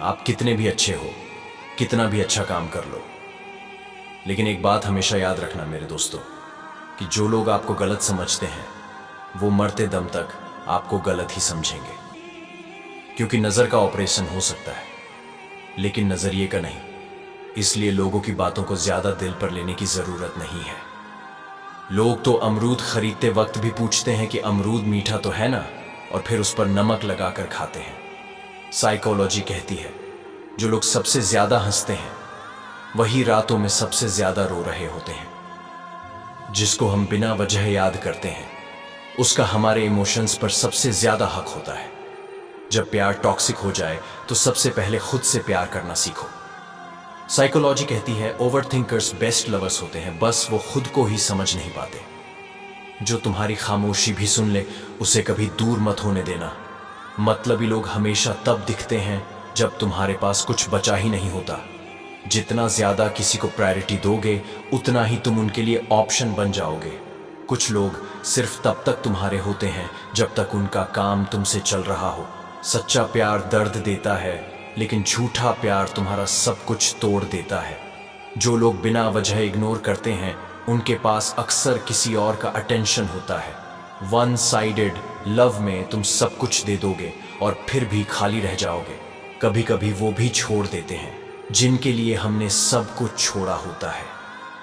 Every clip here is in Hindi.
आप कितने भी अच्छे हो, कितना भी अच्छा काम कर लो, लेकिन एक बात हमेशा याद रखना मेरे दोस्तों, कि जो लोग आपको गलत समझते हैं वो मरते दम तक आपको गलत ही समझेंगे। क्योंकि नज़र का ऑपरेशन हो सकता है लेकिन नज़रिए का नहीं। इसलिए लोगों की बातों को ज़्यादा दिल पर लेने की ज़रूरत नहीं है। लोग तो अमरूद खरीदते वक्त भी पूछते हैं कि अमरूद मीठा तो है ना, और फिर उस पर नमक लगाकर खाते हैं। साइकोलॉजी कहती है जो लोग सबसे ज़्यादा हंसते हैं वही रातों में सबसे ज़्यादा रो रहे होते हैं। जिसको हम बिना वजह याद करते हैं उसका हमारे इमोशंस पर सबसे ज़्यादा हक होता है। जब प्यार टॉक्सिक हो जाए तो सबसे पहले खुद से प्यार करना सीखो। साइकोलॉजी कहती है ओवरथिंकर्स बेस्ट लवर्स होते हैं, बस वो खुद को ही समझ नहीं पाते। जो तुम्हारी खामोशी भी सुन ले उसे कभी दूर मत होने देना। मतलबी लोग हमेशा तब दिखते हैं जब तुम्हारे पास कुछ बचा ही नहीं होता। जितना ज्यादा किसी को प्रायोरिटी दोगे उतना ही तुम उनके लिए ऑप्शन बन जाओगे। कुछ लोग सिर्फ तब तक तुम्हारे होते हैं जब तक उनका काम तुमसे चल रहा हो। सच्चा प्यार दर्द देता है लेकिन झूठा प्यार तुम्हारा सब कुछ तोड़ देता है। जो लोग बिना वजह इग्नोर करते हैं उनके पास अक्सर किसी और का अटेंशन होता है। वन साइडेड लव में तुम सब कुछ दे दोगे और फिर भी खाली रह जाओगे। कभी कभी वो भी छोड़ देते हैं जिनके लिए हमने सब कुछ छोड़ा होता है।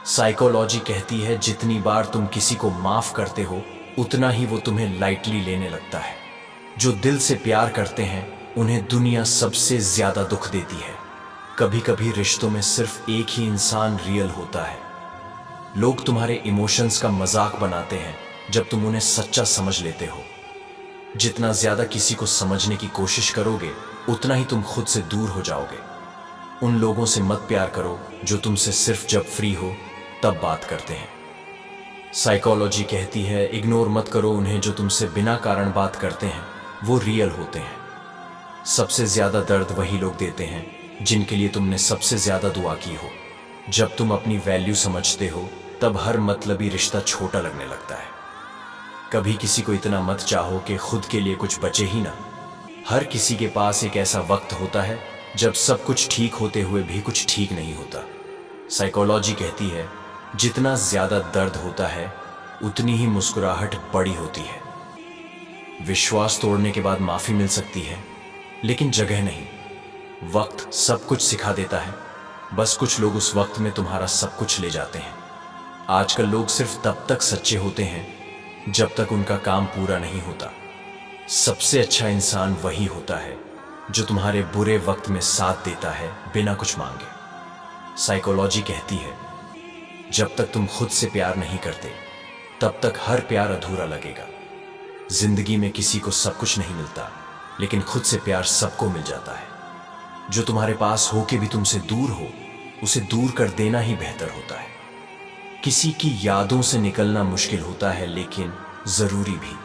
साइकोलॉजी कहती है जितनी बार तुम किसी को माफ करते हो उतना ही वो तुम्हें लाइटली लेने लगता है। जो दिल से प्यार करते हैं उन्हें दुनिया सबसे ज्यादा दुख देती है। कभी कभी रिश्तों में सिर्फ एक ही इंसान रियल होता है। लोग तुम्हारे इमोशंस का मजाक बनाते हैं जब तुम उन्हें सच्चा समझ लेते हो। जितना ज्यादा किसी को समझने की कोशिश करोगे उतना ही तुम खुद से दूर हो जाओगे। उन लोगों से मत प्यार करो जो तुमसे सिर्फ जब फ्री हो तब बात करते हैं। साइकोलॉजी कहती है इग्नोर मत करो उन्हें जो तुमसे बिना कारण बात करते हैं, वो रियल होते हैं। सबसे ज्यादा दर्द वही लोग देते हैं जिनके लिए तुमने सबसे ज्यादा दुआ की हो। जब तुम अपनी वैल्यू समझते हो तब हर मतलबी रिश्ता छोटा लगने लगता है। कभी किसी को इतना मत चाहो कि खुद के लिए कुछ बचे ही ना। हर किसी के पास एक ऐसा वक्त होता है जब सब कुछ ठीक होते हुए भी कुछ ठीक नहीं होता। साइकोलॉजी कहती है जितना ज्यादा दर्द होता है उतनी ही मुस्कुराहट बड़ी होती है। विश्वास तोड़ने के बाद माफी मिल सकती है लेकिन जगह नहीं। वक्त सब कुछ सिखा देता है, बस कुछ लोग उस वक्त में तुम्हारा सब कुछ ले जाते हैं। आजकल लोग सिर्फ तब तक सच्चे होते हैं जब तक उनका काम पूरा नहीं होता। सबसे अच्छा इंसान वही होता है जो तुम्हारे बुरे वक्त में साथ देता है बिना कुछ मांगे। साइकोलॉजी कहती है जब तक तुम खुद से प्यार नहीं करते तब तक हर प्यार अधूरा लगेगा। जिंदगी में किसी को सब कुछ नहीं मिलता लेकिन खुद से प्यार सबको मिल जाता है। जो तुम्हारे पास हो के भी तुमसे दूर हो उसे दूर कर देना ही बेहतर होता है। किसी की यादों से निकलना मुश्किल होता है लेकिन जरूरी भी।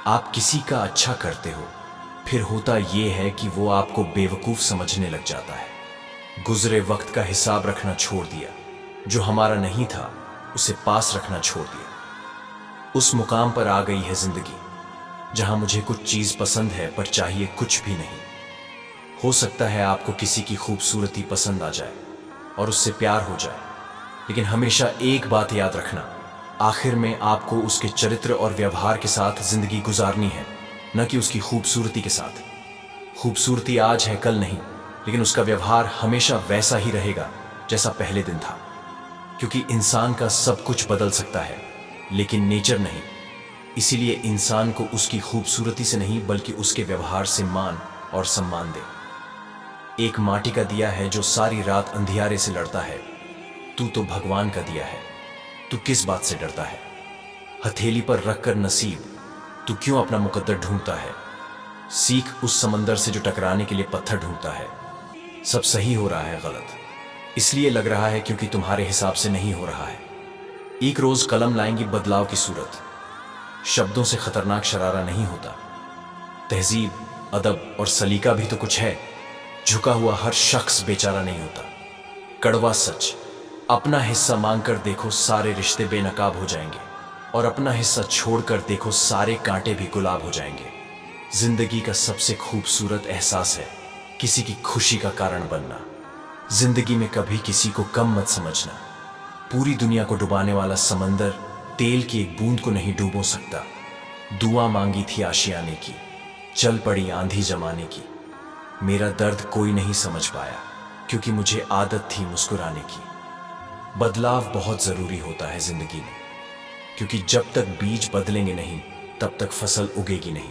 आप किसी का अच्छा करते हो फिर होता यह है कि वो आपको बेवकूफ समझने लग जाता है। गुजरे वक्त का हिसाब रखना छोड़ दिया, जो हमारा नहीं था उसे पास रखना छोड़ दिया। उस मुकाम पर आ गई है जिंदगी जहां मुझे कुछ चीज पसंद है पर चाहिए कुछ भी नहीं। हो सकता है आपको किसी की खूबसूरती पसंद आ जाए और उससे प्यार हो जाए, लेकिन हमेशा एक बात याद रखना, आखिर में आपको उसके चरित्र और व्यवहार के साथ जिंदगी गुजारनी है, न कि उसकी खूबसूरती के साथ। खूबसूरती आज है कल नहीं, लेकिन उसका व्यवहार हमेशा वैसा ही रहेगा जैसा पहले दिन था। क्योंकि इंसान का सब कुछ बदल सकता है लेकिन नेचर नहीं। इसीलिए इंसान को उसकी खूबसूरती से नहीं बल्कि उसके व्यवहार से मान और सम्मान दे। एक माटी का दिया है जो सारी रात अंधियारे से लड़ता है। तू तो भगवान का दिया है, तू किस बात से डरता है? हथेली पर रखकर नसीब तू क्यों अपना मुकद्दर ढूंढता है? सीख उस समंदर से जो टकराने के लिए पत्थर ढूंढता है। सब सही हो रहा है गलत इसलिए लग रहा है क्योंकि तुम्हारे हिसाब से नहीं हो रहा है। एक रोज कलम लाएंगी बदलाव की सूरत। शब्दों से खतरनाक शरारा नहीं होता। तहजीब, अदब और सलीका भी तो कुछ है। झुका हुआ हर शख्स बेचारा नहीं होता। कड़वा सच, अपना हिस्सा मांगकर देखो सारे रिश्ते बेनकाब हो जाएंगे, और अपना हिस्सा छोड़कर देखो सारे कांटे भी गुलाब हो जाएंगे। जिंदगी का सबसे खूबसूरत एहसास है किसी की खुशी का कारण बनना। जिंदगी में कभी किसी को कम मत समझना। पूरी दुनिया को डुबाने वाला समंदर तेल की एक बूंद को नहीं डूबो सकता। दुआ मांगी थी आशियाने की, चल पड़ी आंधी जमाने की। मेरा दर्द कोई नहीं समझ पाया, क्योंकि मुझे आदत थी मुस्कुराने की। बदलाव बहुत जरूरी होता है जिंदगी में, क्योंकि जब तक बीज बदलेंगे नहीं तब तक फसल उगेगी नहीं।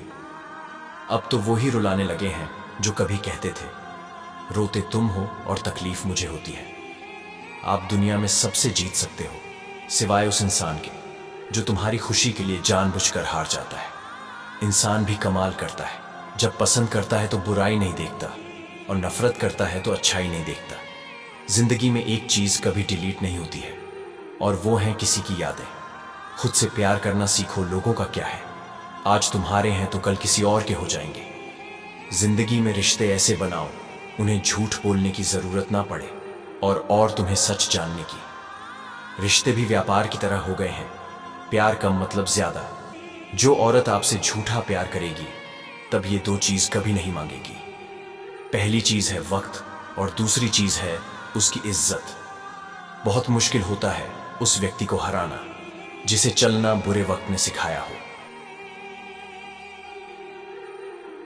अब तो वो ही रुलाने लगे हैं जो कभी कहते थे रोते तुम हो और तकलीफ मुझे होती है। आप दुनिया में सबसे जीत सकते हो, सिवाय उस इंसान के जो तुम्हारी खुशी के लिए जानबूझकर हार जाता है। इंसान भी कमाल करता है, जब पसंद करता है तो बुराई नहीं देखता, और नफरत करता है तो अच्छाई नहीं देखता। जिंदगी में एक चीज कभी डिलीट नहीं होती है, और वो है किसी की यादें। खुद से प्यार करना सीखो, लोगों का क्या है। आज तुम्हारे हैं तो कल किसी और के हो जाएंगे। जिंदगी में रिश्ते ऐसे बनाओ उन्हें झूठ बोलने की जरूरत ना पड़े, और तुम्हें सच जानने की। रिश्ते भी व्यापार की तरह हो गए हैं, प्यार कम मतलब ज्यादा। जो औरत आपसे झूठा प्यार करेगी तब ये दो चीज कभी नहीं मांगेगी। पहली चीज है वक्त, और दूसरी चीज है उसकी इज्जत। बहुत मुश्किल होता है उस व्यक्ति को हराना जिसे चलना बुरे वक्त में सिखाया हो।